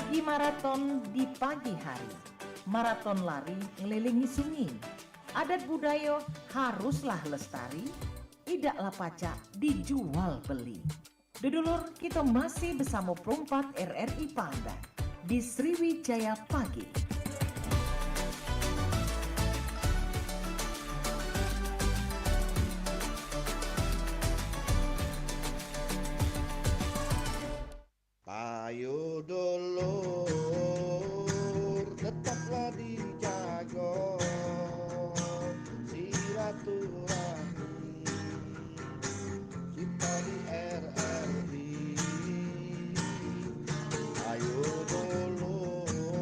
Lagi maraton di pagi hari. Maraton lari ngelilingi sungai. Adat budaya haruslah lestari. Idaklah pacak dijual beli. Dudulur kita masih bersama perompak RRI Pandan di Sriwijaya Pagi. Ayo dulur tetaplah dijaga silaturahmi kita di RRI. Ayo dulur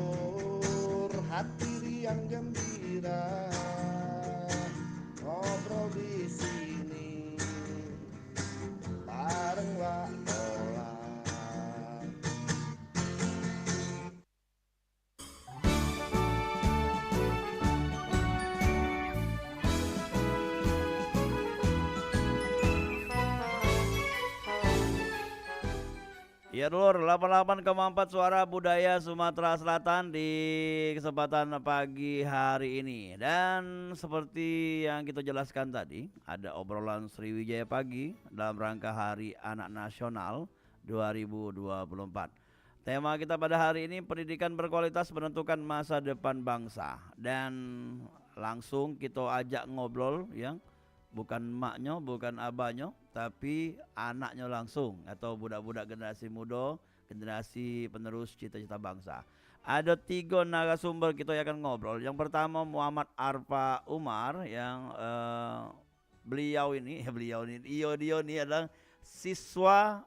hati riang gembira ngobrol di sini bareng Wak Ola. Ya dulur, 88,4 Suara Budaya Sumatera Selatan di kesempatan pagi hari ini. Dan seperti yang kita jelaskan tadi, ada obrolan Sriwijaya Pagi dalam rangka Hari Anak Nasional 2024. Tema kita pada hari ini, pendidikan berkualitas menentukan masa depan bangsa. Dan langsung kita ajak ngobrol yang bukan maknya, bukan abahnya, tapi anaknya langsung atau budak-budak generasi muda, generasi penerus cita-cita bangsa. Ada 3 narasumber kita yang akan ngobrol. Yang pertama Muhammad Arfa Umar yang beliau ini dia ini adalah siswa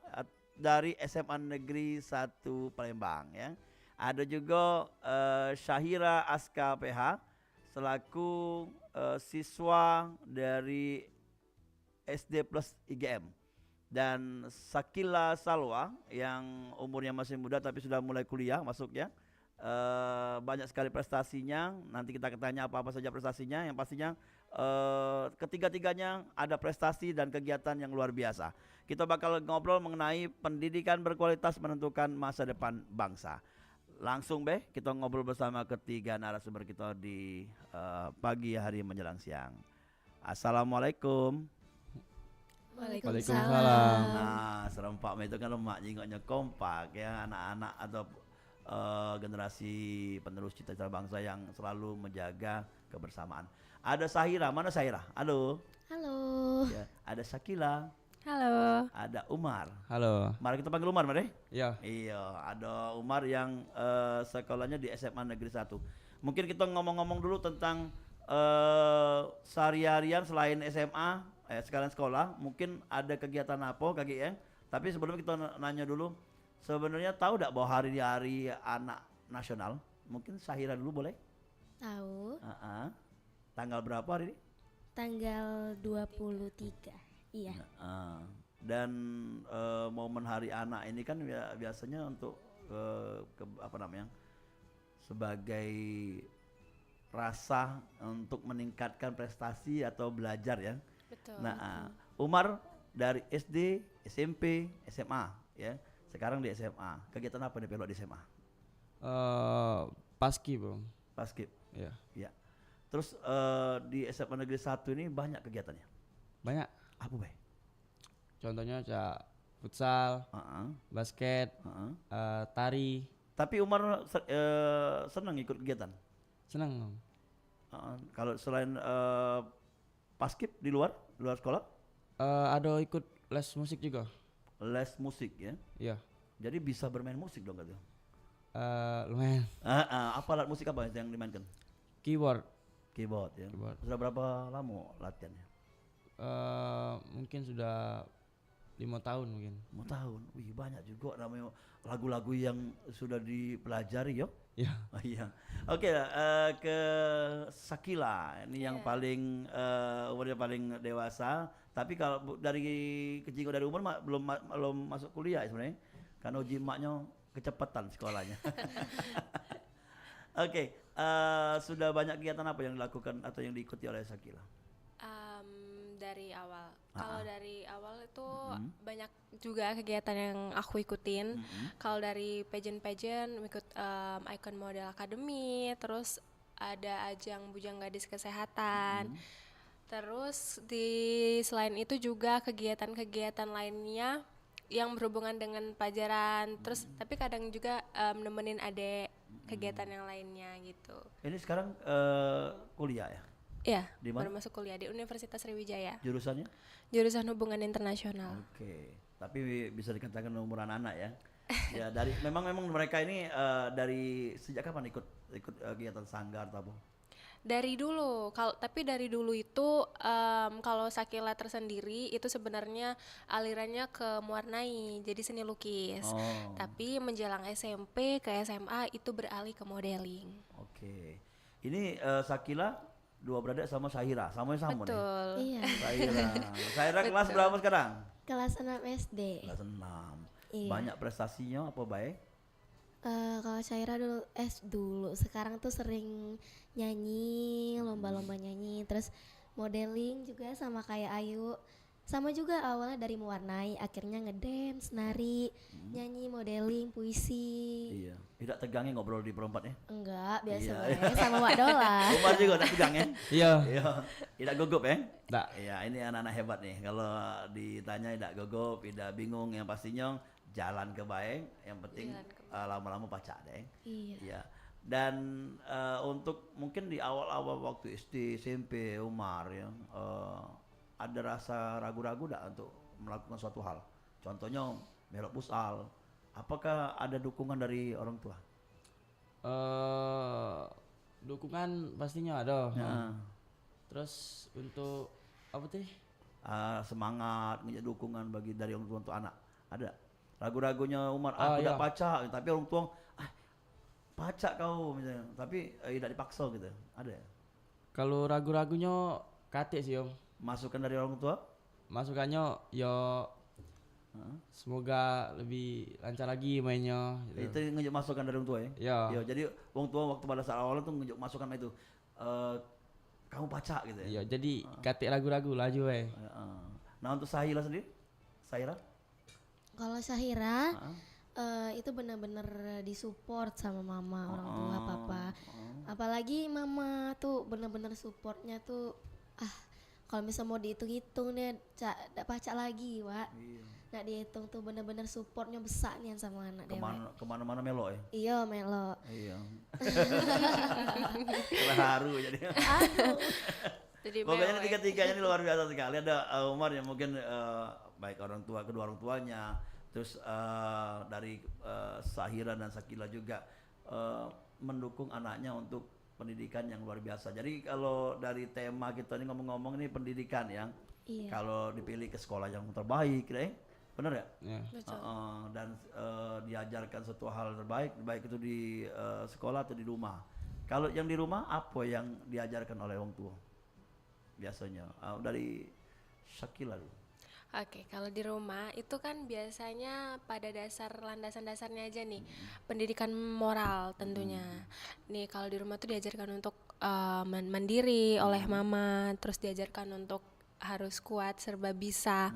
dari SMA Negeri 1 Palembang ya. Ada juga Syahira Aska PH selaku siswa dari SD plus IGM, dan Sakila Salwa yang umurnya masih muda tapi sudah mulai kuliah masuknya. Banyak sekali prestasinya, nanti kita tanya apa-apa saja prestasinya. Yang pastinya ketiga-tiganya ada prestasi dan kegiatan yang luar biasa. Kita bakal ngobrol mengenai pendidikan berkualitas menentukan masa depan bangsa. Langsung kita ngobrol bersama ketiga narasumber kita di pagi hari menjelang siang. Assalamualaikum. Waalaikumsalam. Nah, serempak itu kan lemak jingoknya kompak ya, anak-anak atau generasi penerus cita-cita bangsa yang selalu menjaga kebersamaan. Ada Syahira, mana Syahira? Halo. Halo. Ya, ada Sakila. Halo. Ada Umar. Halo. Mari kita panggil Umar, mari. Ya. Iya, ada Umar yang sekolahnya di SMA Negeri 1. Mungkin kita ngomong-ngomong dulu tentang sehari-harian selain SMA, sekalian sekolah, mungkin ada kegiatan apa kaki ya? Tapi sebelumnya kita nanya dulu, sebenarnya tahu enggak bahwa hari anak nasional? Mungkin Syahira dulu boleh? Tahu. Tanggal berapa hari ini? Tanggal 23. Iya. Dan momen hari anak ini kan biasanya untuk sebagai rasa untuk meningkatkan prestasi atau belajar ya. Betul. Nah, Umar dari SD, SMP, SMA ya. Sekarang di SMA. Kegiatan apa nih pelok di SMA? Paski bro. Paskib. Ya. Ya. Terus di SMA Negeri 1 ini banyak kegiatannya. Banyak. Apa be? Contohnya futsal, basket, tari. Tapi Umar senang ikut kegiatan. Senang. Kalau selain paskib di luar sekolah? Ada ikut les musik juga. Les musik ya? Iya. Jadi bisa bermain musik dong gitu? Lumayan. Apa alat musik apa yang dimainkan? Keyboard Ya. Keyboard. Sudah berapa lama latihannya? Mungkin sudah 5 tahun mungkin. 5 tahun. Wih, banyak juga namanya lagu-lagu yang sudah dipelajari yo. Iya. Iya. Oke, ke Sakila. Ini yang paling umurnya paling dewasa. Tapi kalau dari kecil dari umur belum masuk kuliah sebenarnya. Karena uji maknya kecepatan sekolahnya. Oke, sudah banyak kegiatan apa yang dilakukan atau yang diikuti oleh Sakila? dari awal. Kalau Ah. dari awal itu Mm-mm. banyak juga kegiatan yang aku ikutin. Kalau dari pageant ikut Icon Model Academy, terus ada ajang Bujang Gadis Kesehatan. Terus selain itu juga kegiatan-kegiatan lainnya yang berhubungan dengan pelajaran. Terus tapi kadang juga nemenin adek kegiatan yang lainnya gitu. Ini sekarang kuliah ya? Iya, Di mana? baru masuk kuliah di Universitas Sriwijaya. Jurusannya? Jurusan Hubungan Internasional. Oke, tapi bisa dikatakan umuran anak ya. Ya dari memang mereka ini dari sejak kapan ikut kegiatan sanggar atau apa? Dari dulu, tapi dari dulu itu kalau Sakila tersendiri itu sebenarnya alirannya ke mewarnai, jadi seni lukis. Oh, Tapi menjelang SMP ke SMA itu beralih ke modeling. oke. Ini Sakila dua beradik sama Syahira, sama nih. Betul. Iya, Syahira kelas berapa sekarang? kelas 6 SD. Kelas 6. Iya. Banyak prestasinya apa baik? Kalau Syaira dulu sekarang tuh sering nyanyi, lomba-lomba nyanyi, terus modeling juga sama kayak Ayu. Sama juga awalnya dari mewarnai, akhirnya ngedance, nari, nyanyi, modeling, puisi. Iya. Tidak tegangnya ngobrol di perempat ya? Enggak, biasa Iya. bae sama Wak Dola. Umar juga tidak tegang ya? Iya. Iya. Tidak gugup ya? Nggak. Iya, ini anak-anak hebat nih. Kalau ditanya tidak gugup, tidak bingung, yang pastinya jalan ke baik, yang penting Jalan ke lama-lama pacak deh. Iya. Iya. Dan untuk mungkin di awal-awal waktu SD, SMP, Umar ya, ada rasa ragu-ragu enggak untuk melakukan suatu hal? Contohnya melok pusal. Apakah ada dukungan dari orang tua? Dukungan pastinya ada. Nah, Terus untuk apa tuh? semangat, ngejak dukungan bagi dari orang tua untuk anak. Ada ragu-ragunya Umar, Ah, aku iya. tidak pacak, tapi orang tua, pacak kau misalnya, tapi tidak dipaksa gitu. Ada ya? Kalau ragu-ragunya katik sih Om. Masukan dari orang tua? Masukannya ya Heeh. semoga lebih lancar lagi mainnya gitu. Itu ngejak masukan dari orang tua ya? Ya. Iya, jadi orang tua waktu pada saat awal itu ngejak masukan itu, kamu pacak gitu ya? Iya, jadi katik ragu-ragu laju weh. Nah untuk Sahila sendiri? Sahira? Kalau Syahira Heeh. itu benar-benar disupport sama mama, orang tua, Oh, papa. oh. Apalagi mama tuh benar-benar supportnya tuh kalau misal mau dihitung-hitung nih ndak pacak lagi, Wak. Iya. Ndak dihitung tuh benar-benar supportnya besar nih sama anak dewek. Kemana-mana melo ya? Iya, Melo. Iya. Terharu jadi. Jadi Pokoknya mewah. tiga-tiganya ini luar biasa sekali. Ada Umar yang mungkin baik orang tua, kedua orang tuanya, terus dari Sahira dan Sakila juga mendukung anaknya untuk pendidikan yang luar biasa. Jadi kalau dari tema kita ini ngomong-ngomong ini pendidikan yang Iya. kalau dipilih ke sekolah yang terbaik, benar ya? Ya. Betul. Dan diajarkan suatu hal terbaik, baik itu di sekolah atau di rumah. Kalau yang di rumah apa yang diajarkan oleh orang tua? Biasanya dari Syakila dulu. Oke, kalau di rumah itu kan biasanya pada landasan-dasarnya aja nih, pendidikan moral tentunya. Nih kalau di rumah tuh diajarkan untuk mandiri oleh mama, terus diajarkan untuk harus kuat, serba bisa,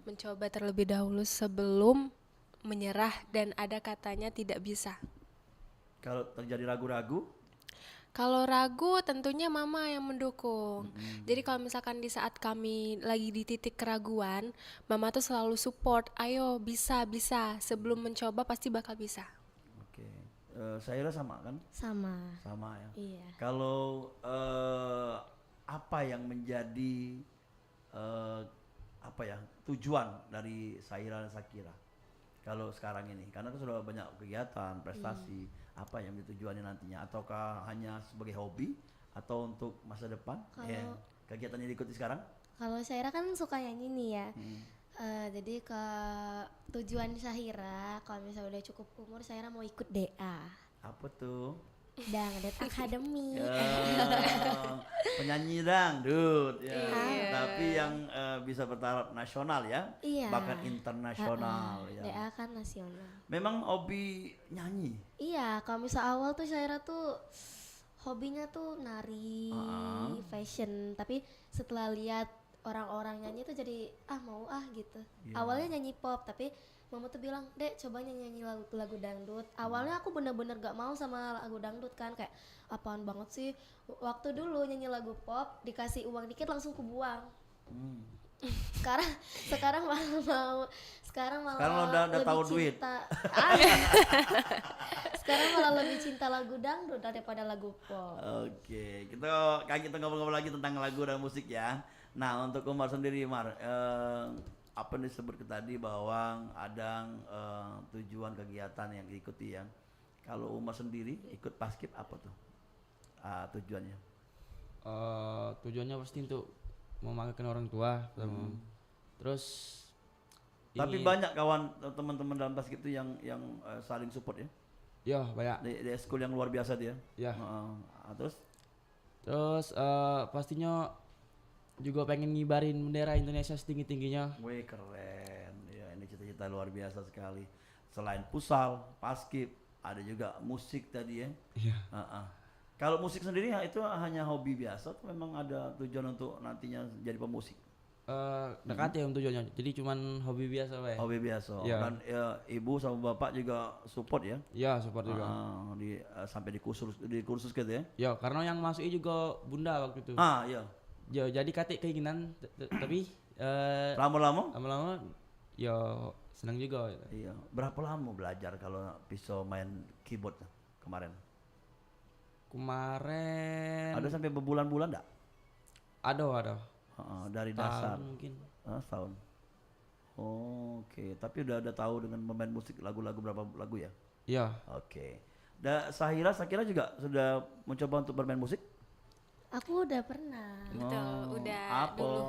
mencoba terlebih dahulu sebelum menyerah dan ada katanya tidak bisa. Kalau terjadi ragu-ragu, Kalau ragu tentunya mama yang mendukung. Jadi kalau misalkan di saat kami lagi di titik keraguan, mama tuh selalu support, ayo bisa, sebelum mencoba pasti bakal bisa. oke. Saya sama kan? Sama. Sama ya. Iya. Kalau apa yang menjadi tujuan dari Saira dan Sakira kalau sekarang ini? Karena kan sudah banyak kegiatan, prestasi. Apa yang ditujuannya nantinya? Ataukah hanya sebagai hobi atau untuk masa depan? Kalau- Kegiatan yang diikuti sekarang? Kalau Syahira kan suka nyanyi nih ya. Jadi ke tujuan Syahira kalau misalnya udah cukup umur Syahira mau ikut DA. Apa tuh? Dangdut Academy. Penyanyi dangdut ya. Iya. Tapi yang bisa bertaraf nasional ya, Iya. bahkan internasional ya. DA kan nasional. Memang hobi nyanyi. Iya, kalau misal awal tuh Syahira tuh hobinya tuh nari, fashion. Tapi setelah lihat orang-orang nyanyi tuh jadi mau gitu. Iya. Awalnya nyanyi pop, tapi mama tuh bilang, "Dek, coba nyanyi lagu dangdut." Awalnya aku bener-bener gak mau sama lagu dangdut kan, kayak apaan banget sih. Waktu dulu nyanyi lagu pop, dikasih uang dikit langsung kubuang. Hmm. Sekarang sekarang malah mau sekarang malah Sekarang lo udah lebih tahu duit. cinta. Sekarang malah lebih cinta lagu dangdut daripada lagu pop. Oke, kita ngobrol-ngobrol lagi tentang lagu dan musik ya. Nah, untuk Umar sendiri, Umar, apa yang disebut tadi bahwa ada tujuan kegiatan yang diikuti ya. Kalau Umar sendiri ikut paskib apa tuh tujuannya? Tujuannya pasti untuk memakai orang tua pertama. Terus Tapi ini- banyak kawan teman-teman dalam paskib itu yang saling support ya. ya banyak Di school yang luar biasa dia. ya. Terus Terus pastinya juga pengen ngibarin bendera Indonesia setinggi-tingginya. wih keren. Ya, ini cita-cita luar biasa sekali. Selain pusal, paskib, ada juga musik tadi ya. Iya. Kalau musik sendiri itu hanya hobi biasa atau memang ada tujuan untuk nantinya jadi pemusik? Dekat ya tujuannya. Jadi cuman hobi biasa weh. Hobi biasa. Iya. Dan ibu sama bapak juga support ya? Ya support juga. Sampai di kursus gitu ya? Ya karena yang masuknya juga bunda waktu itu. Iya. Ya jadi katik keinginan tapi Lama-lama? lama-lama ya senang juga. Iya. Berapa lama belajar kalau pisau main keyboard kemarin? Kemarin Ada sampai berbulan-bulan enggak? ada Dari dasar. tahun mungkin. Setahun. Oke, tapi udah tahu dengan pemain musik lagu-lagu berapa lagu ya? Iya. Oke. Sakira juga sudah mencoba untuk bermain musik? Aku udah pernah. Betul, udah apa? dulu.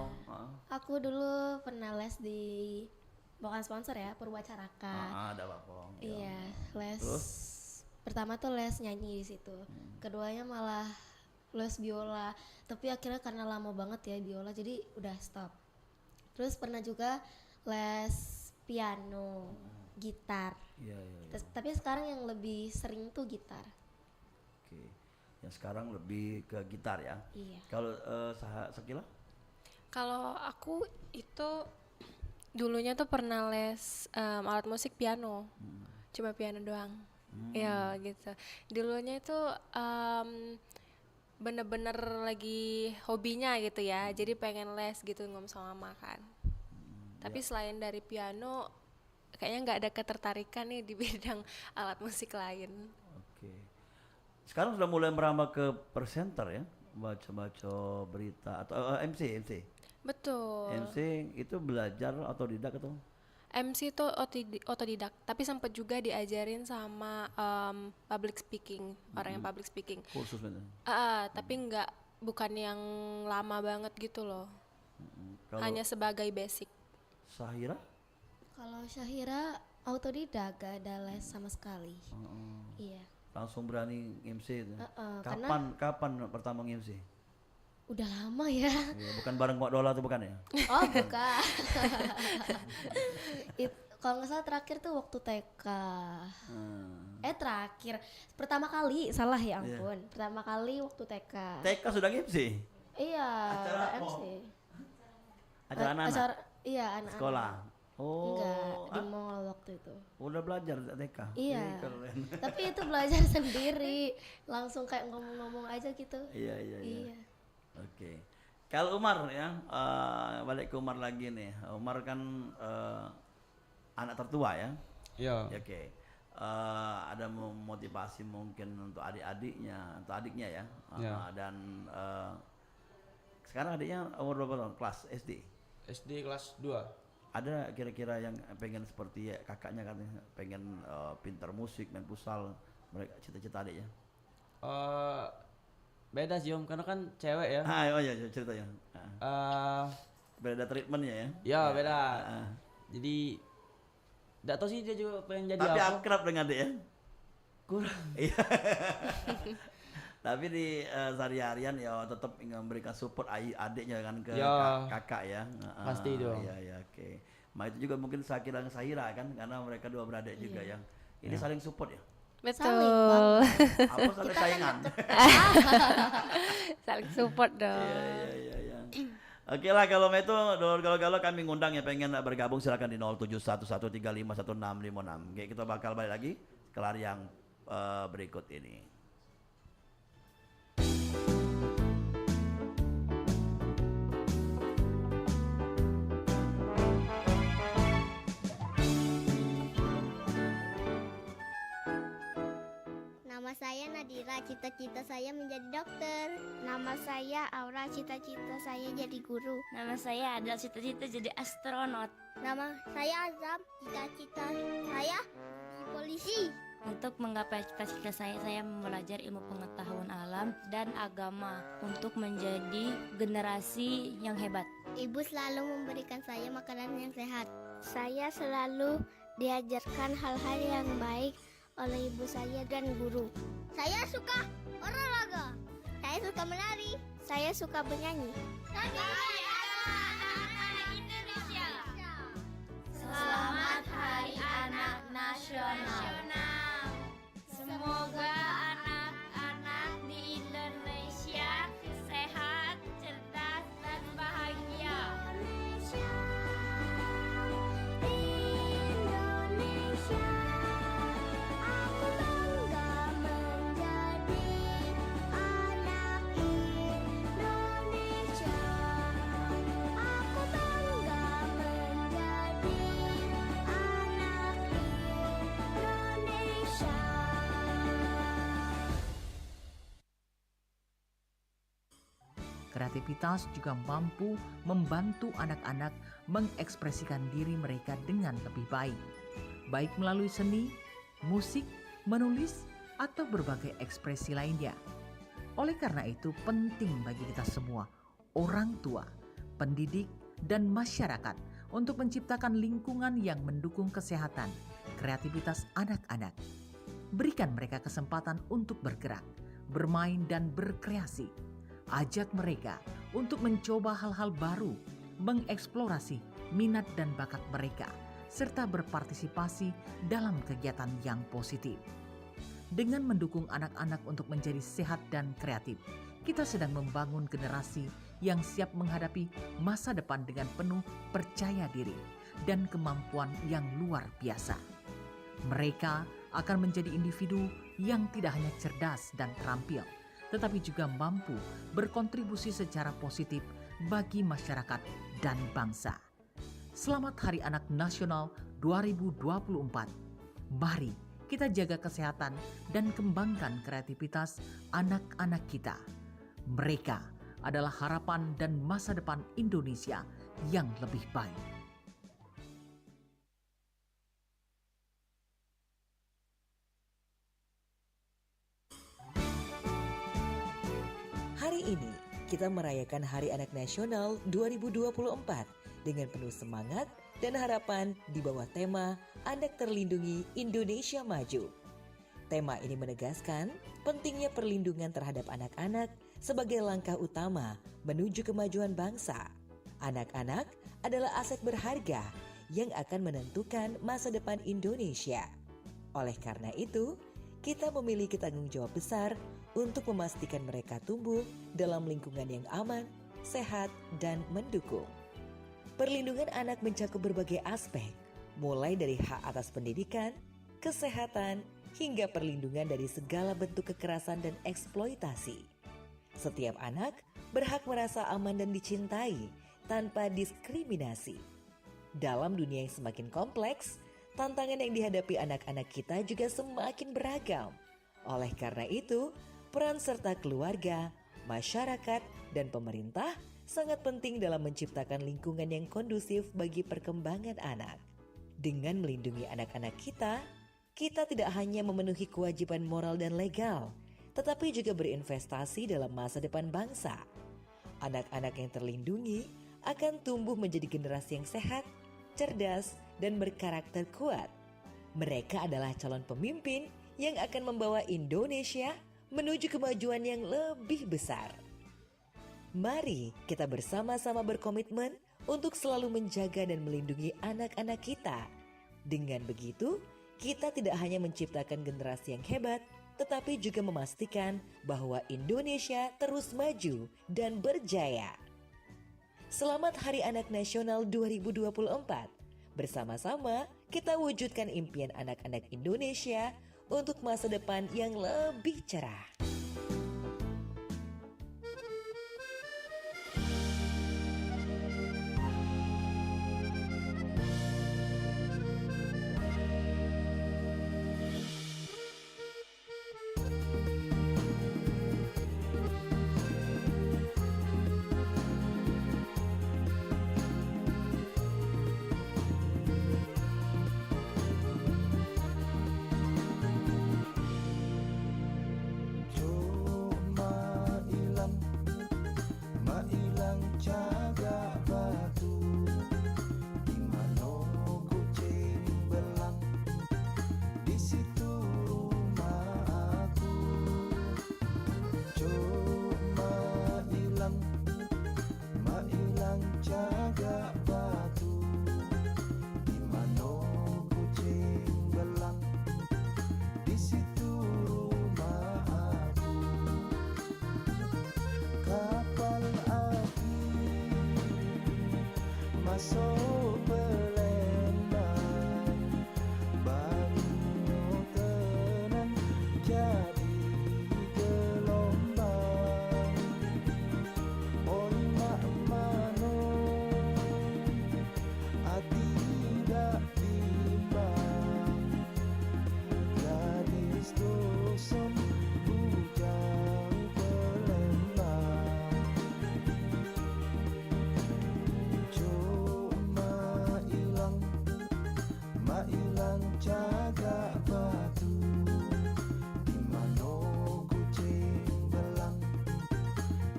Aku dulu pernah les di, bukan sponsor ya, Purwacaraka. Ada apa? Iya, les. Terus? Pertama tuh les nyanyi di situ. Keduanya malah les biola. Tapi akhirnya karena lama banget ya biola, jadi udah stop. Terus pernah juga les piano, gitar. Iya. Tapi sekarang yang lebih sering tuh gitar. Oke. Yang sekarang lebih ke gitar ya. Iya. Kalau Sakila? Kalau aku itu dulunya tuh pernah les alat musik piano, cuma piano doang. Ya gitu. Dulunya itu bener-bener lagi hobinya gitu ya. Jadi pengen les gitu ngom sama mama kan. Tapi selain dari piano, kayaknya nggak ada ketertarikan nih di bidang alat musik lain. Oke. Sekarang sudah mulai merambah ke presenter ya, baca-baca berita atau MC. Betul. MC itu belajar otodidak atau? MC itu otodidak, tapi sempat juga diajarin sama public speaking, orang yang public speaking. Kursus bener. Tapi bukan yang lama banget gitu loh. Kalau Hanya sebagai basic. Sahira? Kalau Syahira autodidak, gak ada les sama sekali. Iya. Langsung berani MC itu. Karena Kapan pertama MC? udah lama ya. Ya, bukan bareng Wak Dola tuh bukan ya? Oh bukan. Kalau nggak salah terakhir tuh waktu TK. Terakhir. Pertama kali, salah ya ampun. Pertama kali waktu TK. TK sudah MC? Iya, Acara udah apa? MC. Acara anak-anak? Iya, anak-anak. Sekolah? Oh, Enggak, di mall waktu itu. udah belajar TK? Iya. Ih, keren. Tapi itu belajar sendiri. Langsung kayak ngomong-ngomong aja gitu. Iya. Iya. Oke. Kalau Umar ya, balik ke Umar lagi nih. Umar kan anak tertua ya. Iya. Oke. Ada motivasi mungkin untuk adik-adiknya, untuk adiknya ya. Ya. Dan sekarang adiknya umur berapa tahun? Kelas SD. SD kelas 2. Ada kira-kira yang pengen seperti kakaknya katanya, pengen pintar musik, main futsal, mereka cita-cita adiknya? Beda sih Om, karena kan cewek ya. Oh iya ceritanya. Beda treatmentnya ya? Ya beda. Ah. Jadi nggak tahu sih dia juga pengen jadi Tapi apa. akrab dengan adik ya? Kurang. Iya. Tapi di sehari-harian ya tetap memberikan support adiknya kan ke Ya. kakak ya. Pasti itu. Iya oke. Nah itu juga mungkin Sakira dan Sahira kan karena mereka dua beradik juga ya. Ini saling support ya. Saling Betul. Apa saling saingan? Saling support dong. Iya. Oke lah kalau itu galau-galau kami ngundang yang pengen bergabung silakan di 0711351656. Oke, kita bakal balik lagi kelar yang berikut ini. Nama saya Nadira, cita-cita saya menjadi dokter. Nama saya Aura, cita-cita saya jadi guru. Nama saya adalah cita-cita jadi astronot. Nama saya Azam, cita-cita saya jadi polisi. Untuk menggapai cita-cita saya belajar ilmu pengetahuan alam dan agama untuk menjadi generasi yang hebat. Ibu selalu memberikan saya makanan yang sehat. Saya selalu diajarkan hal-hal yang baik oleh ibu saya dan guru. Saya suka olahraga. Saya suka menari. Saya suka bernyanyi. Selamat Hari Anak Nasional. Semoga anak-anak di Indonesia sehat, cerdas, dan bahagia. Indonesia, aku bangga menjadi anak Indonesia. Aku bangga menjadi anak Indonesia. Kreativitas juga mampu membantu anak-anak mengekspresikan diri mereka dengan lebih baik, baik melalui seni, musik, menulis, atau berbagai ekspresi lainnya. Oleh karena itu penting bagi kita semua, orang tua, pendidik, dan masyarakat untuk menciptakan lingkungan yang mendukung kesehatan, kreativitas anak-anak. Berikan mereka kesempatan untuk bergerak, bermain, dan berkreasi. Ajak mereka untuk mencoba hal-hal baru, mengeksplorasi minat dan bakat mereka, serta berpartisipasi dalam kegiatan yang positif. Dengan mendukung anak-anak untuk menjadi sehat dan kreatif, kita sedang membangun generasi yang siap menghadapi masa depan dengan penuh percaya diri dan kemampuan yang luar biasa. Mereka akan menjadi individu yang tidak hanya cerdas dan terampil, tetapi juga mampu berkontribusi secara positif bagi masyarakat dan bangsa. Selamat Hari Anak Nasional 2024. Mari kita jaga kesehatan dan kembangkan kreativitas anak-anak kita. Mereka adalah harapan dan masa depan Indonesia yang lebih baik. Hari ini kita merayakan Hari Anak Nasional 2024 dengan penuh semangat dan harapan di bawah tema Anak Terlindungi Indonesia Maju. Tema ini menegaskan pentingnya perlindungan terhadap anak-anak sebagai langkah utama menuju kemajuan bangsa. Anak-anak adalah aset berharga yang akan menentukan masa depan Indonesia. Oleh karena itu, kita memiliki tanggung jawab besar untuk memastikan mereka tumbuh dalam lingkungan yang aman, sehat, dan mendukung. Perlindungan anak mencakup berbagai aspek, mulai dari hak atas pendidikan, kesehatan, hingga perlindungan dari segala bentuk kekerasan dan eksploitasi. Setiap anak berhak merasa aman dan dicintai tanpa diskriminasi. Dalam dunia yang semakin kompleks, tantangan yang dihadapi anak-anak kita juga semakin beragam. Oleh karena itu, peran serta keluarga, masyarakat, dan pemerintah sangat penting dalam menciptakan lingkungan yang kondusif bagi perkembangan anak. Dengan melindungi anak-anak kita tidak hanya memenuhi kewajiban moral dan legal, tetapi juga berinvestasi dalam masa depan bangsa. Anak-anak yang terlindungi akan tumbuh menjadi generasi yang sehat, cerdas, dan berkarakter kuat. Mereka adalah calon pemimpin yang akan membawa Indonesia menuju kemajuan yang lebih besar. Mari kita bersama-sama berkomitmen untuk selalu menjaga dan melindungi anak-anak kita. Dengan begitu, kita tidak hanya menciptakan generasi yang hebat, tetapi juga memastikan bahwa Indonesia terus maju dan berjaya. Selamat Hari Anak Nasional 2024. Bersama-sama kita wujudkan impian anak-anak Indonesia untuk masa depan yang lebih cerah. Masuk Palembang, banyu tenan jadi gelombang. Oi mak mano, hati dak bimbang. Gadis dusun bujang Palembang. Mailang jaga batu, di mano kucing belang,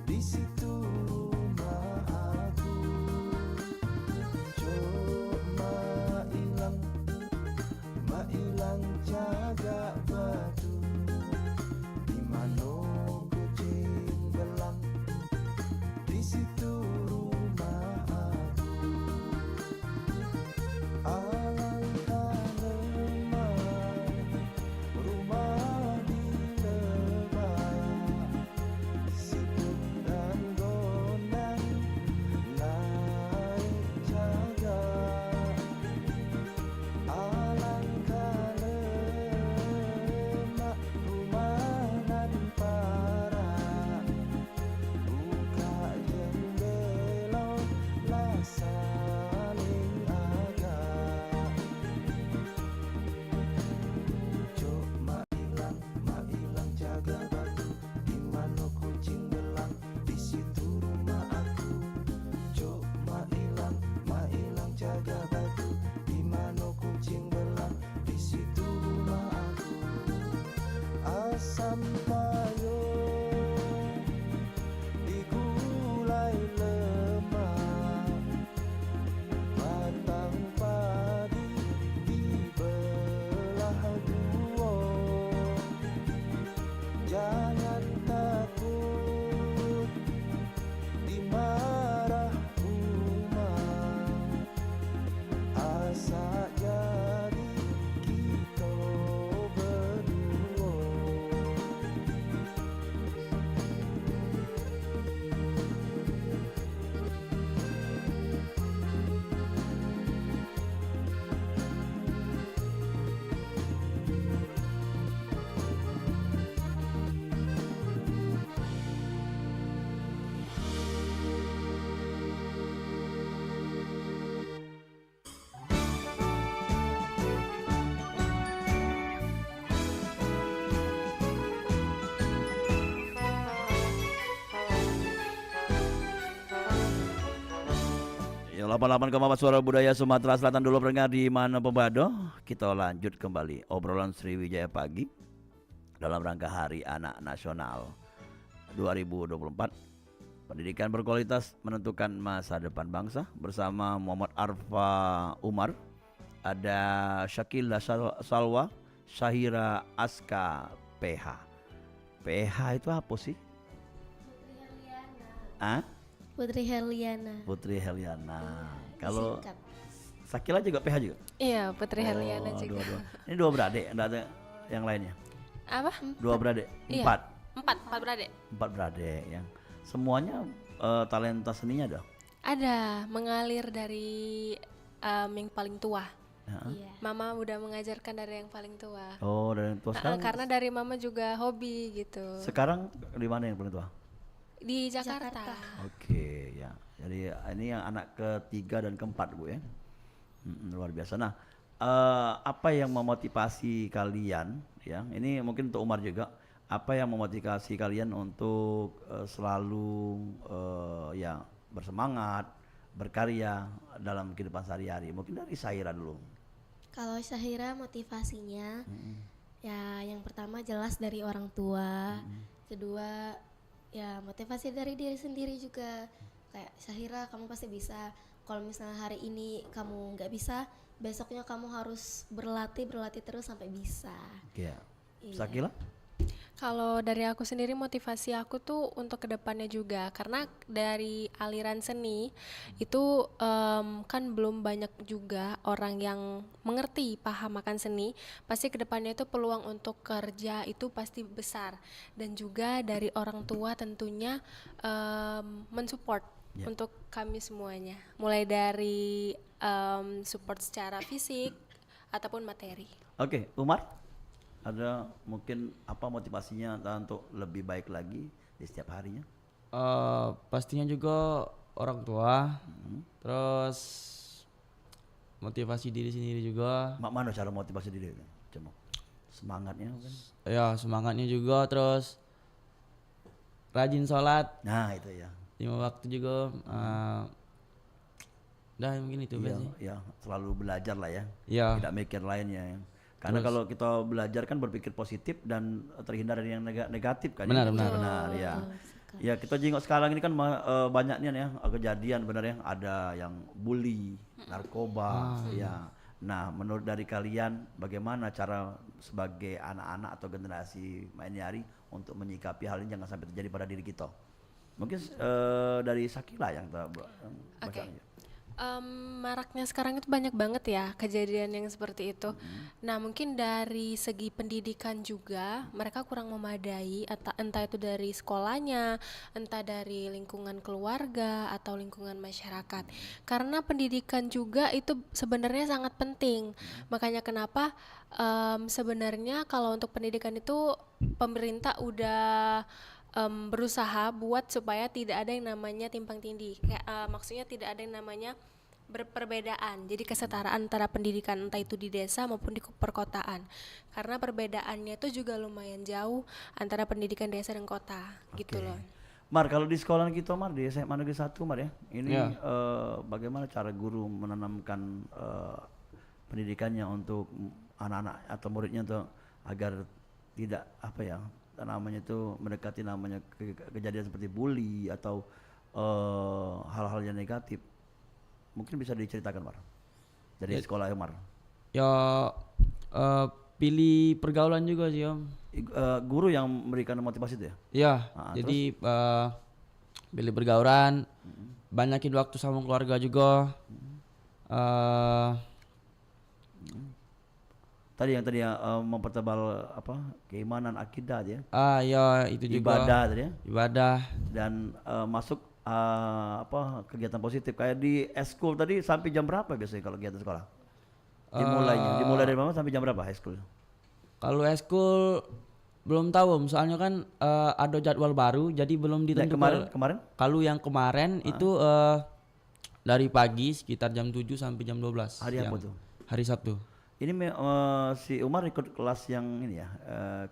di situ rumah aku. Mailang jaga batu, di mano kucing belang, di situ rumah aku. Alangkah lemah rumah di Lebak, sibuk dan gondang naik jaga. Alangkah lemah rumah nan parah, buka jendela lah saling agak. Cok mailang jaga batu, di mana kucing belang, di situ rumah aku. Cok mailang jaga batu, di mana kucing belang, di situ rumah aku. Asam payung digulai lemak, batang padi dibelah dua. Jangan takut dimarah umat, asa jadi kita berdua. Ya, 88,4 Suara Budaya Sumatera Selatan dulu pendengar di mana Pembado. Kita lanjut kembali obrolan Sriwijaya Pagi dalam rangka Hari Anak Nasional 2024. Pendidikan berkualitas menentukan masa depan bangsa bersama Muhammad Arfa Umar, ada Syakila Salwa, Syahira Aska PH. PH itu apa sih? Putri Herliana. Putri Herliana. Kalau Disingkat. Sakila juga PH juga? Iya, Putri Herliana juga. Dua. Ini dua beradik, enggak ada yang lainnya? Apa? Dua beradik? Iya. Empat Empat beradik. Empat beradik yang semuanya talenta seninya dong? Ada mengalir dari yang paling tua. Iya. Mama udah mengajarkan dari yang paling tua. Oh, dari tua sekarang. Karena dari mama juga hobi gitu. Sekarang di mana yang paling tua? Di Jakarta. Oke, ya. Jadi ini yang anak ketiga dan keempat, Bu ya. Luar biasa. Nah, apa yang memotivasi kalian ya? Ini mungkin untuk Umar juga. Apa yang memotivasi kalian untuk selalu ya bersemangat, berkarya dalam kehidupan sehari-hari? Mungkin dari Syahira dulu. Kalau Syahira motivasinya ya yang pertama jelas dari orang tua, kedua ya motivasi dari diri sendiri juga. Kayak Syahira kamu pasti bisa. Kalau misalnya hari ini kamu nggak bisa, besoknya kamu harus berlatih terus sampai bisa. Ya. Iya. Sakila? Kalau dari aku sendiri motivasi aku tuh untuk kedepannya juga, karena dari aliran seni itu kan belum banyak juga orang yang mengerti paham akan seni. Pasti kedepannya itu peluang untuk kerja itu pasti besar, dan juga dari orang tua tentunya mensupport untuk kami semuanya, mulai dari support secara fisik ataupun materi. Oke, Umar? Ada mungkin apa motivasinya untuk lebih baik lagi di setiap harinya? Pastinya juga orang tua, terus motivasi diri sendiri juga. Mana cara motivasi diri? Cuma semangatnya kan? Ya semangatnya juga, terus rajin sholat. Nah itu ya. 5 waktu juga. Dah mungkin itu sih. Ya, selalu belajar lah ya. Iya. Tidak mikir lainnya ya. Karena kalau kita belajar kan berpikir positif dan terhindar dari yang negatif kan. Benar. Ya. Ya kita jenguk sekarang ini kan banyaknya ya kejadian benar ya, ada yang bully, narkoba, ya. Nah, menurut dari kalian bagaimana cara sebagai anak-anak atau generasi Mainyari untuk menyikapi hal ini jangan sampai terjadi pada diri kita? Mungkin dari Sakila yang Oke. Maraknya sekarang itu banyak banget ya kejadian yang seperti itu. Nah, mungkin dari segi pendidikan juga mereka kurang memadai, entah itu dari sekolahnya, entah dari lingkungan keluarga atau lingkungan masyarakat. Karena pendidikan juga itu sebenarnya sangat penting. Makanya kenapa sebenarnya kalau untuk pendidikan itu pemerintah udah berusaha buat supaya tidak ada yang namanya timpang tindih. Maksudnya tidak ada yang namanya berperbedaan. Jadi kesetaraan antara pendidikan entah itu di desa maupun di perkotaan. Karena perbedaannya itu juga lumayan jauh antara pendidikan desa dan kota, gitu loh. Mar, kalau di sekolah kita Mar, di SMA Negeri 1 Mar ya, ini bagaimana cara guru menanamkan pendidikannya untuk anak-anak atau muridnya untuk agar tidak namanya itu mendekati namanya kejadian seperti bully atau hal-hal yang negatif. Mungkin bisa diceritakan Mar dari sekolah Mar. Ya pilih pergaulan juga sih Om. Guru yang memberikan motivasi itu ya? Iya, jadi pilih pergaulan, banyakin waktu sama keluarga juga. Tadi yang mempertebal keimanan akidah ya. Ya itu juga. Ibadah tadi ya. Ibadah dan masuk kegiatan positif kayak di eskul tadi sampai jam berapa biasanya kalau kegiatan sekolah? Dimulai dari mana sampai jam berapa high school? Kalau eskul belum tahu Om, soalnya kan ada jadwal baru jadi belum ditentukan. Kemarin? Kalau yang kemarin itu dari pagi sekitar jam 7 sampai jam 12. Hari apa tuh? Hari Sabtu. Ini si Umar ikut kelas yang ini ya,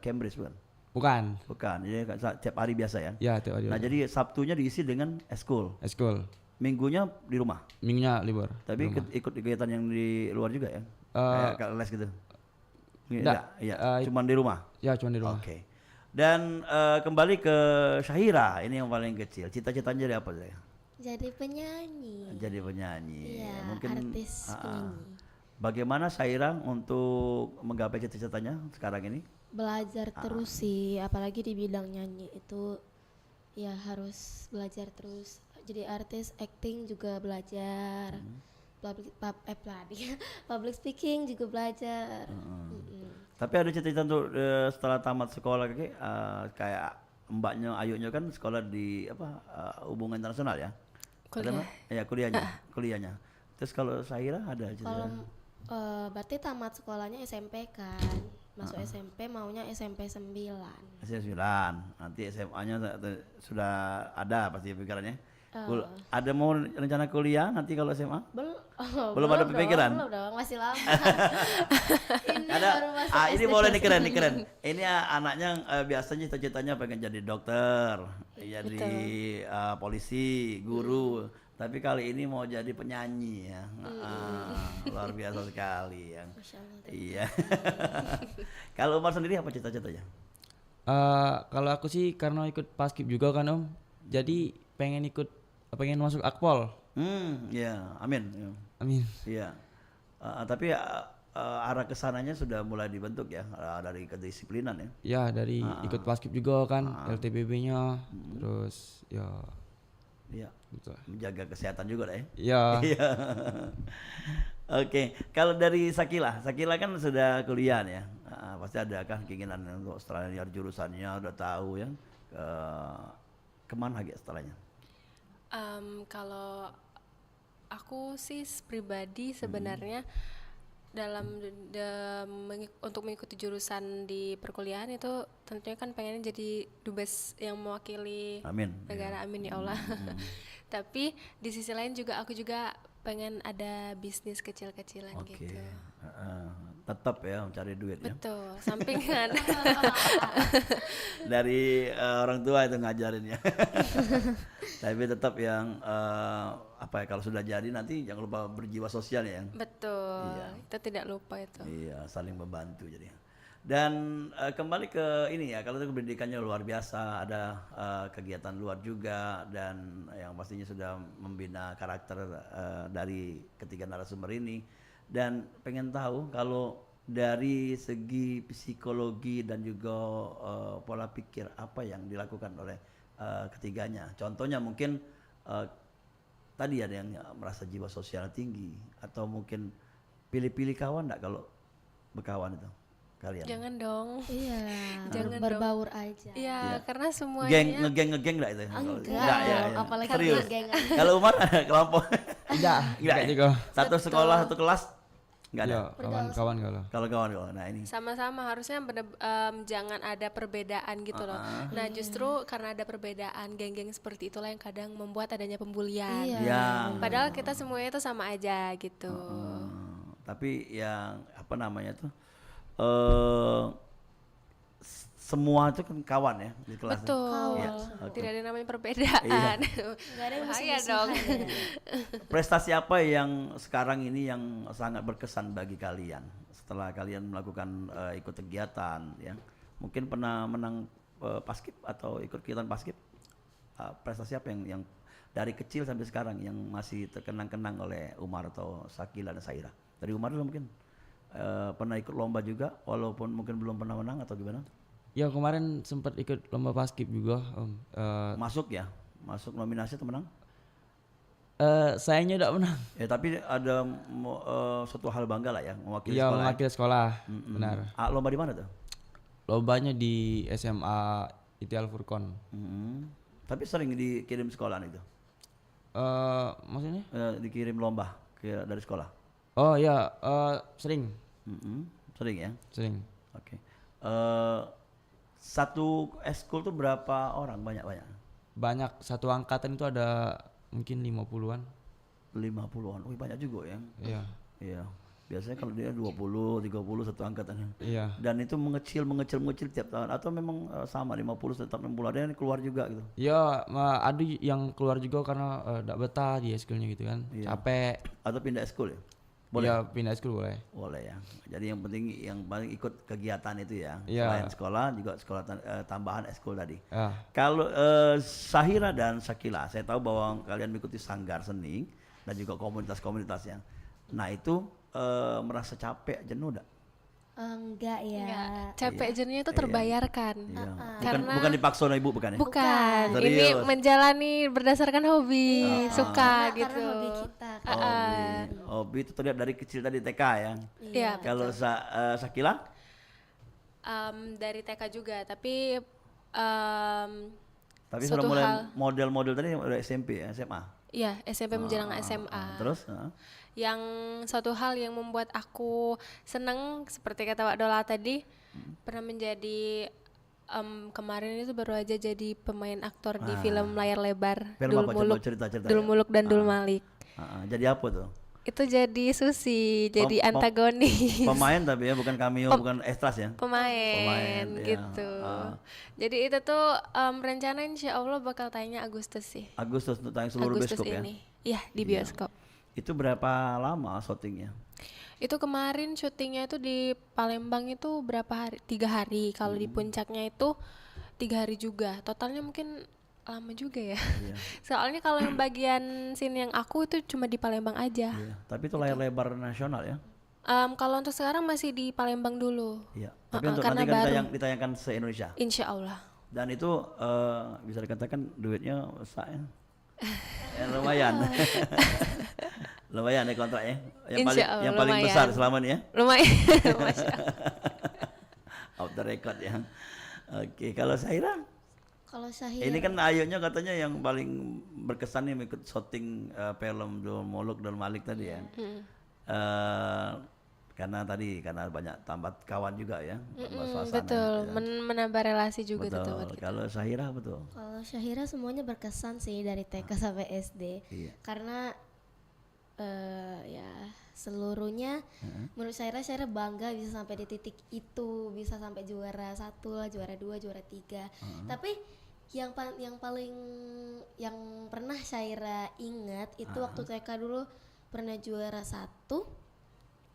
Cambridge bukan? Bukan, jadi tiap hari biasa ya? Ya, tiap hari. Nah jadi Sabtunya diisi dengan eskul? Eskul. Minggunya di rumah? Minggunya libur. Tapi ikut kegiatan yang di luar juga ya? Kayak les gitu? Cuman di rumah? Ya, cuman di rumah. Oke. Dan kembali ke Syahira, ini yang paling kecil. Cita-citanya jadi apa saya? Jadi penyanyi. Iya, mungkin artis penyanyi. Bagaimana Syahira untuk menggapai cita-citanya sekarang ini? Belajar terus sih, apalagi di bidang nyanyi itu ya harus belajar terus. Jadi artis, acting juga belajar. Public speaking juga belajar. Tapi ada cita-cita untuk setelah tamat sekolah kayak mbaknya Ayunya kan sekolah di hubungan internasional ya? Kuliah. Ya kuliahnya. Terus kalau Syahira ada cerita? Kalau berarti tamat sekolahnya SMP kan. Masuk SMP maunya SMP 9. SMP 9. Nanti SMA-nya sudah ada pasti pikirannya. Ada mau rencana kuliah nanti kalau SMA? Belum ada pikiran? Belum dong, masih lama. Ada. baru masuk Ini SD boleh nih kelas keren. Ini anaknya biasanya cita-citanya pengen jadi dokter, jadi polisi, guru. Tapi kali ini mau jadi penyanyi ya. Luar biasa sekali ya. Iya. Kalau Umar sendiri apa cita-citanya? Kalau aku sih karena ikut paskib juga kan Om, jadi pengen masuk Akpol. Ya, amin. Ya. Amin. Iya. Tapi arah kesananya sudah mulai dibentuk ya dari kedisiplinan ya. Ya dari ikut paskib juga kan, LTBB-nya, terus ya. Iya. Betul. Menjaga kesehatan juga lah ya. Iya. Iya. Oke, kalau dari Sakila kan sudah kuliah ya. Pasti ada kan keinginan untuk setelahnya jurusannya udah tahu ya. Kemana lagi setelahnya? Kalau aku sih pribadi sebenarnya untuk mengikuti jurusan di perkuliahan itu tentunya kan pengennya jadi dubes yang mewakili negara. Amin ya Allah. Tapi di sisi lain juga aku juga pengen ada bisnis kecil-kecilan gitu. Tetap ya mencari duit ya. Betul, sampingan. Dari orang tua itu ngajarin ya. Tapi tetap yang kalau sudah jadi nanti jangan lupa berjiwa sosial ya. Betul. Iya. Kita tidak lupa itu. Iya, saling membantu jadi. Dan kembali ke ini ya, kalau itu pendidikannya luar biasa, ada kegiatan luar juga dan yang pastinya sudah membina karakter dari ketiga narasumber ini. Dan pengen tahu kalau dari segi psikologi dan juga pola pikir apa yang dilakukan oleh ketiganya. Contohnya mungkin tadi ada yang merasa jiwa sosial tinggi atau mungkin pilih-pilih kawan enggak kalau berkawan itu kalian? Jangan dong. Iya. Jangan berbaur aja. Iya, karena semuanya ngegeng enggak itu? Enggak ya. Apalagi serius. ngegeng. Kalau Umar kelompok Enggak juga. Satu sekolah, satu kelas enggak ada. Kawan-kawan kalau kawan. Nah, ini sama-sama harusnya jangan ada perbedaan gitu loh. Nah, justru karena ada perbedaan, geng-geng seperti itulah yang kadang membuat adanya pembulian. Iya. Padahal kita semuanya itu sama aja gitu. Tapi yang apa namanya tuh semua itu kan kawan ya di kelas. Betul. Ya, Tidak ada namanya perbedaan. Enggak ada yang bahaya dong. Prestasi apa yang sekarang ini yang sangat berkesan bagi kalian setelah kalian melakukan ikut kegiatan ya? Mungkin pernah menang paskib atau ikut kegiatan paskib? Prestasi apa yang dari kecil sampai sekarang yang masih terkenang-kenang oleh Umar atau Sakila dan Syahira? Dari Umar dulu mungkin pernah ikut lomba juga walaupun mungkin belum pernah menang atau gimana? Ya kemarin sempat ikut lomba paskib juga Om. Masuk nominasi atau menang? Sayangnya tidak menang. Ya tapi ada suatu hal bangga lah ya mewakili sekolah. Iya mewakili sekolah, benar. Lomba di mana tuh? Lombanya di SMA Itial Furkon. Tapi sering dikirim sekolahan itu? Maksudnya? Dikirim lomba dari sekolah? Oh ya, sering. Sering ya? Sering. Oke. Satu eskul tuh berapa orang? Banyak? Banyak, satu angkatan itu ada mungkin 50-an. 50-an, wih banyak juga ya? Iya. Biasanya kalau dia 20, 30 satu angkatan. Iya. Dan itu mengecil tiap tahun atau memang sama 50 tetap 60 ada yang keluar juga gitu? Iya, ada yang keluar juga karena tidak betah di eskulnya gitu kan, capek. Atau pindah eskul ya? Boleh? Iya, pindah eskul boleh. Boleh ya. Jadi yang paling ikut kegiatan itu ya. Iya. Selain sekolah juga sekolah tambahan eskul tadi. Ya. Kalau Syahira dan Sakila, saya tahu bahwa kalian mengikuti sanggar seni dan juga komunitas-komunitasnya. Nah itu merasa capek, jenuh enggak? Enggak ya. Capek jenuhnya itu terbayarkan. Iya. Karena bukan dipaksa oleh ibu bukan ya? Bukan. Ini Serius? menjalani berdasarkan hobi, suka gitu. Karena hobi kita. Hobi itu terlihat dari kecil tadi TK ya. Iya. Kalau Sakila? Dari TK juga, tapi Tapi sudah mulai model-model tadi udah SMP ya, SMA. Iya, SMP menjelang SMA. Terus? Yang suatu hal yang membuat aku seneng seperti kata Wak Dola tadi, pernah menjadi kemarin itu baru aja jadi pemain aktor di film layar lebar Film Dul apa? Coba Muluk, cerita-cerita Dul ya. Muluk dan Dul Malik. Jadi apa tuh? Itu jadi Susi, jadi antagonis. Pemain tapi ya, bukan cameo, bukan extras ya. Pemain ya. gitu. Jadi itu tuh rencana insya Allah bakal tayangnya Agustus sih. Agustus untuk tayang seluruh Agustus bioskop ini. Iya, di bioskop. Itu berapa lama syutingnya? Itu kemarin syutingnya itu di Palembang itu berapa hari? 3 hari. Kalau di puncaknya itu 3 hari juga. Totalnya mungkin lama juga ya. Iya. Soalnya kalau yang bagian scene yang aku itu cuma di Palembang aja. Iya. Tapi itu layar lebar nasional ya? Kalau untuk sekarang masih di Palembang dulu. Iya. Tapi untuk karena nanti kan baru. ditayangkan se-Indonesia. Insya Allah. Dan itu bisa dikatakan duitnya besar ya? Lumayan. Lumayan ya kontraknya. Yang paling lumayan. besar selama ini ya? Lumayan. Masya Allah. Off the record ya. Oke, kalau Syahira? Kalau Syahira Ini kan Ayunya katanya yang paling berkesan nih ikut syuting film Dul Muluk Dul Malik tadi ya. Karena banyak tambah kawan juga ya. Suasana, betul, ya. menambah relasi juga tuh Betul. teman kita. Kalau Syahira betul. Kalau Syahira semuanya berkesan sih dari TK sampai SD. Iya. Karena ya seluruhnya menurut Syahira bangga bisa sampai di titik itu, bisa sampai juara 1 lah, juara 2, juara 3. Tapi yang paling yang pernah Syahira ingat itu waktu TK dulu pernah juara 1.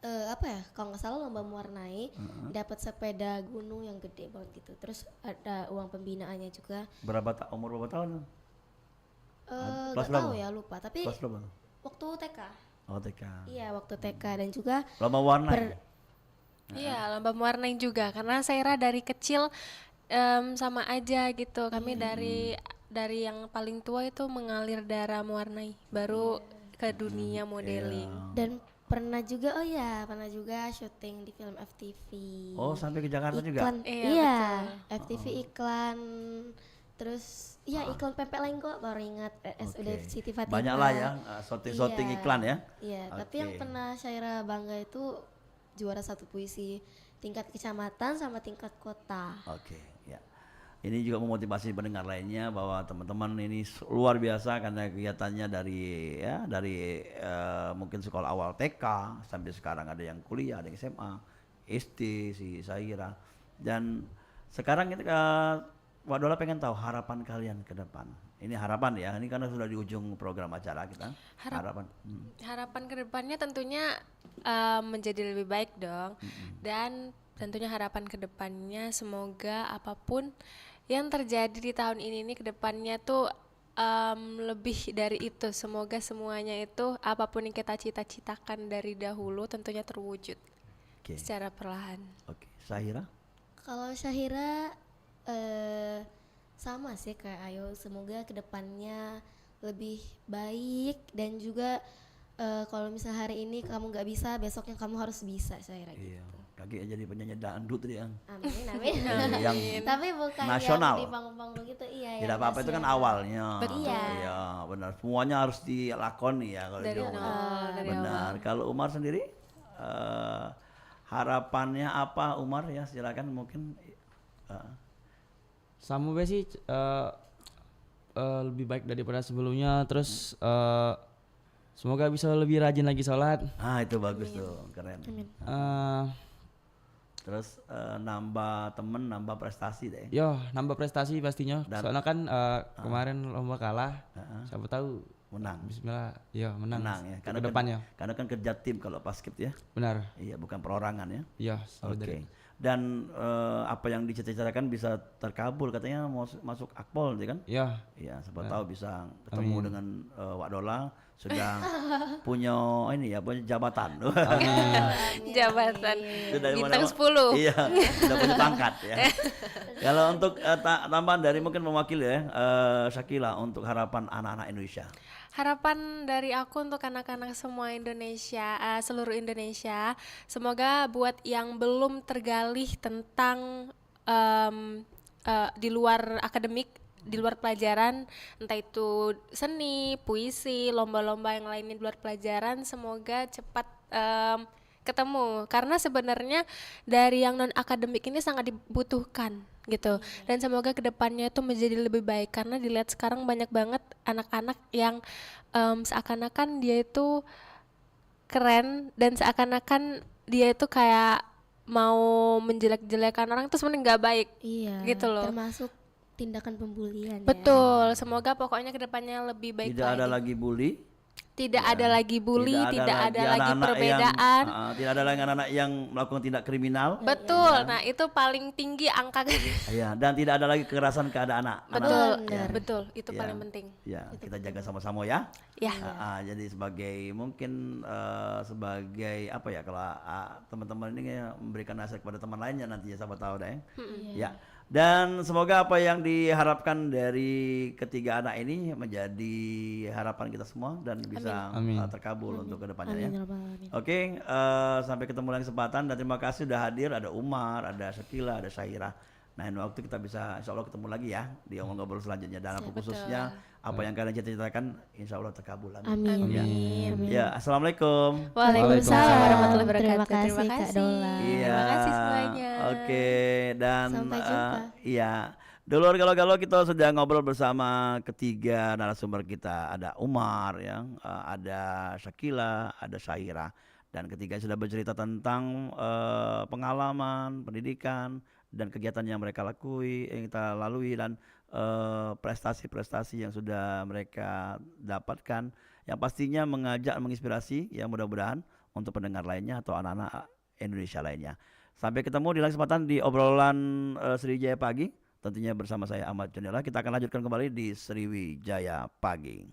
Apa ya, kalau nggak salah lomba mewarnai, dapat sepeda gunung yang gede banget gitu. Terus ada uang pembinaannya juga. Umur berapa tahun? Nggak tahu ya, lupa. Tapi Kelas berapa? waktu TK. Oh, TK. Iya, waktu TK dan juga Lomba warna. Iya, lomba mewarnai juga karena Syahira dari kecil sama aja gitu. Kami dari yang paling tua itu mengalir darah mewarnai, baru ke dunia modeling. Dan pernah juga syuting di film FTV. Oh, sampai ke Jakarta juga? Iklan, Iya, FTV iklan. Terus iklan pempek lengko baru ingat RSUD Siti Fatimah. Banyak lah ya shooting iklan ya. Iya, tapi yang pernah Syahira bangga itu juara 1 puisi tingkat kecamatan sama tingkat kota. Oke, ya. Ini juga memotivasi pendengar lainnya bahwa teman-teman ini luar biasa karena kegiatannya dari mungkin sekolah awal TK sampai sekarang ada yang kuliah, ada yang SMA, SD si Syahira. Dan sekarang kita Wak Dola pengen tahu harapan kalian ke depan. Ini harapan ya, ini karena sudah di ujung program acara kita. Harapan ke depannya tentunya menjadi lebih baik dong. Dan tentunya harapan ke depannya semoga apapun yang terjadi di tahun ini ke depannya tuh lebih dari itu. Semoga semuanya itu apapun yang kita cita-citakan dari dahulu tentunya terwujud secara perlahan. Oke, Syahira? Kalau Syahira sama sih kayak Ayo, semoga kedepannya lebih baik dan juga kalau misalnya hari ini kamu nggak bisa, besoknya kamu harus bisa Syahira gitu. Kaki jadi penyanyi dangdut dia. Amin. Yang Tapi bukan nasional. yang di panggung-panggung gitu, Tidak apa-apa, itu kan awalnya. Betul. Iya, benar. Semuanya harus dilakoni ya kalau Dari di Umar. nol, dari Benar. Kalau Umar sendiri harapannya apa Umar ya? Silakan mungkin. Sama be sih lebih baik daripada sebelumnya. Terus semoga bisa lebih rajin lagi sholat. Itu bagus tuh, keren. Terus nambah temen, nambah prestasi deh. Nambah prestasi pastinya. Soalnya kan kemarin lomba kalah. Siapa tahu menang. Bismillah, menang ya. Karena depannya. Karena kan kerja tim kalau basket ya. Benar. Iya, bukan perorangan ya. Iya. Oke. Dan apa yang dicita-citakan bisa terkabul, katanya mau masuk Akpol ya kan? Iya. Iya, siapa tahu bisa ketemu dengan Wak Dola sudah punya punya jabatan. Jabatan bintang 10. Iya, sudah punya pangkat ya. Kalau untuk tambahan dari mungkin mewakili ya Syakila untuk harapan anak-anak Indonesia. Harapan dari aku untuk anak-anak semua Indonesia, seluruh Indonesia, semoga buat yang belum tergalih tentang di luar akademik di luar pelajaran, entah itu seni, puisi, lomba-lomba yang lainnya di luar pelajaran, semoga cepat ketemu. Karena sebenarnya dari yang non akademik ini sangat dibutuhkan gitu. Dan semoga kedepannya itu menjadi lebih baik, karena dilihat sekarang banyak banget anak-anak yang seakan-akan dia itu keren dan seakan-akan dia itu kayak mau menjelek-jelekan orang, itu sebenarnya nggak baik. Iya, gitu loh. termasuk tindakan pembulian ya. Betul, semoga pokoknya kedepannya lebih baik Tidak ada lagi bully. Tidak ada lagi bully, tidak ada lagi anak-anak perbedaan. tidak ada lagi anak-anak yang melakukan tindak kriminal. Betul, nah itu paling tinggi angka. Ya, dan tidak ada lagi kekerasan kepada anak. Betul, Ya. betul, itu Ya. paling penting. Ya, kita jaga sama-sama ya. Ya. Jadi sebagai mungkin sebagai apa ya, kalau teman-teman ini memberikan nasihat kepada teman lainnya nantinya, siapa tahu deh. Ya. Dan semoga apa yang diharapkan dari ketiga anak ini menjadi harapan kita semua dan bisa terkabul untuk kedepannya ya. Oke, sampai ketemu lagi kesempatan, dan terima kasih sudah hadir. Ada Umar, ada Syakila, ada Syahira. Nah, ini waktu kita bisa insya Allah ketemu lagi ya di ngobrol selanjutnya, dan apa khususnya apa yang kalian ceritakan insya Allah terkabul. Amin. Ya. Amin. Ya, assalamualaikum. Waalaikumsalam warahmatullahi wabarakatuh. Terima kasih, Kak Dola. Iya. Terima kasih semuanya. Oke, dan Sampai jumpa. iya. Dulur galau-galau, kita sudah ngobrol bersama ketiga narasumber kita. Ada Umar yang ada Syakila, ada Syahira, dan ketiga sudah bercerita tentang pengalaman, pendidikan, dan kegiatan yang mereka lalui, dan prestasi-prestasi yang sudah mereka dapatkan, yang pastinya mengajak, menginspirasi ya, mudah-mudahan untuk pendengar lainnya atau anak-anak Indonesia lainnya. Sampai ketemu di lain kesempatan di obrolan Sriwijaya Pagi, tentunya bersama saya Ahmad Joniela. Kita akan lanjutkan kembali di Sriwijaya Pagi.